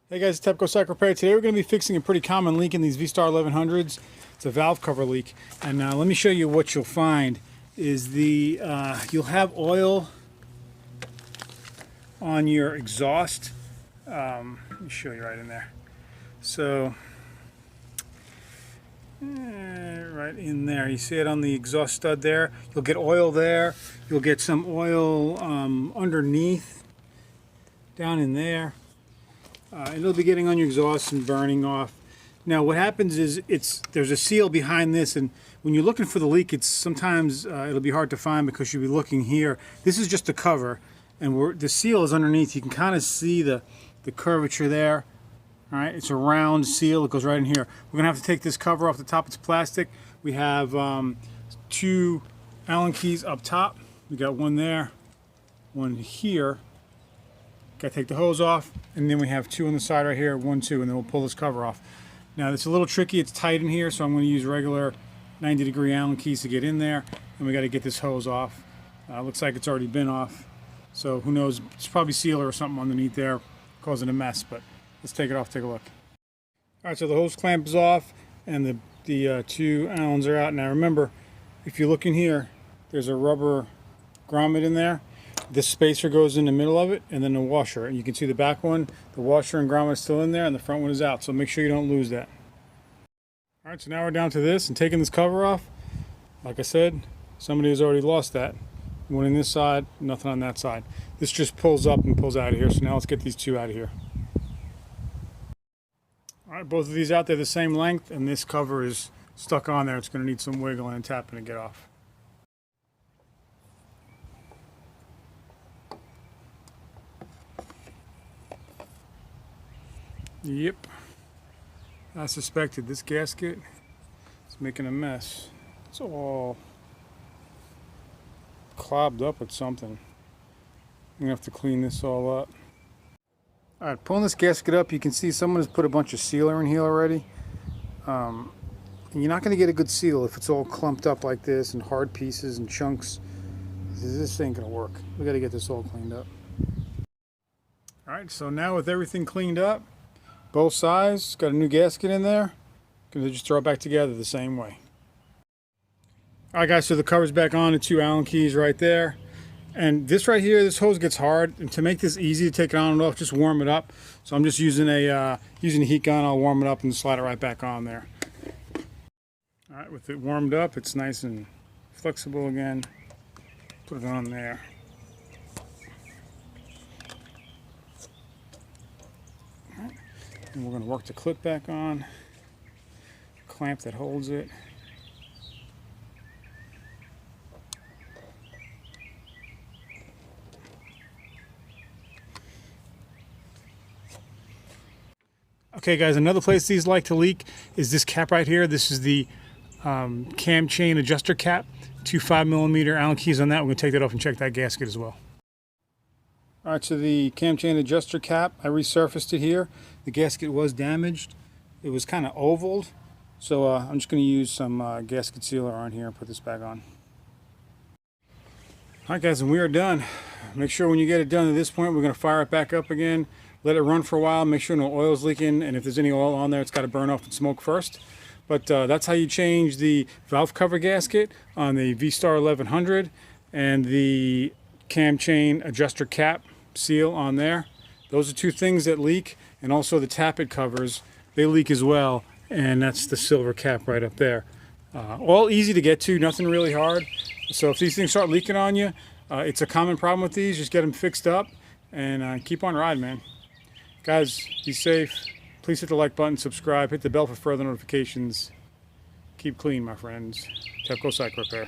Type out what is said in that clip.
Hey guys, it's Tepco Cycle Repair. Today we're going to be fixing a pretty common leak in these V Star 1100s. It's a valve cover leak, and let me show you what you'll find. Is you'll have oil on your exhaust. Let me show you right in there. So right in there, you see it on the exhaust stud there. You'll get oil there. You'll get some oil underneath, down in there. It'll be getting on your exhaust and burning off. Now what happens is there's a seal behind this, and when you're looking for the leak, sometimes it'll be hard to find because you'll be looking here. This is just a cover, and the seal is underneath. You can kind of see the curvature there. All right, it's a round seal. It goes right in here. We're gonna have to take this cover off the top. It's plastic. We have two Allen keys up top. We got one there, one here. Got to take the hose off, and then we have two on the side right here, 1, 2, and then we'll pull this cover off. Now it's a little tricky, it's tight in here, so I'm going to use regular 90-degree Allen keys to get in there, and we got to get this hose off. Looks like it's already been off, so who knows, it's probably sealer or something underneath there causing a mess, but let's take it off, take a look. Alright, so the hose clamp is off, and the two Allens are out. Now remember, if you look in here, there's a rubber grommet in there. This spacer goes in the middle of it, and then the washer. And you can see the back one, the washer and grommet is still in there, and the front one is out. So make sure you don't lose that. All right, so now we're down to this and taking this cover off. Like I said, somebody has already lost that. One on this side, nothing on that side. This just pulls up and pulls out of here. So now let's get these two out of here. All right, both of these out there the same length, and this cover is stuck on there. It's going to need some wiggling and tapping to get off. Yep, I suspected this gasket is making a mess. It's all clogged up with something. I'm gonna have to clean this all up. All right, pulling this gasket up, you can see someone has put a bunch of sealer in here already. And you're not gonna get a good seal if it's all clumped up like this and hard pieces and chunks. This ain't gonna work. We gotta get this all cleaned up. All right, so now with everything cleaned up, both sides, got a new gasket in there. Gonna just throw it back together the same way. Alright guys, so the cover's back on, the two Allen keys right there. And this right here, this hose gets hard, and to make this easy to take it on and off, just warm it up. So I'm just using a heat gun. I'll warm it up and slide it right back on there. Alright, with it warmed up, it's nice and flexible again. Put it on there. And we're going to work the clip back on, clamp that holds it. Okay guys, another place these like to leak is this cap right here. This is the cam chain adjuster cap. Two 5mm Allen keys on that. We're going to take that off and check that gasket as well. Alright, so the cam chain adjuster cap, I resurfaced it here. The gasket was damaged. It was kind of ovaled. So I'm just going to use some gasket sealer on here and put this back on. Alright guys, and we are done. Make sure when you get it done at this point, we're going to fire it back up again. Let it run for a while, make sure no oil is leaking, and if there's any oil on there, it's got to burn off and smoke first. But that's how you change the valve cover gasket on the V Star 1100 and the cam chain adjuster cap seal on there. Those are two things that leak, and also the tappet covers, they leak as well, and that's the silver cap right up there. All easy to get to, nothing really hard. So if these things start leaking on you, it's a common problem with these. Just get them fixed up and keep on riding, man. Guys, be safe. Please hit the like button, subscribe, hit the bell for further notifications. Keep clean, my friends. Tepco Cycle Repair.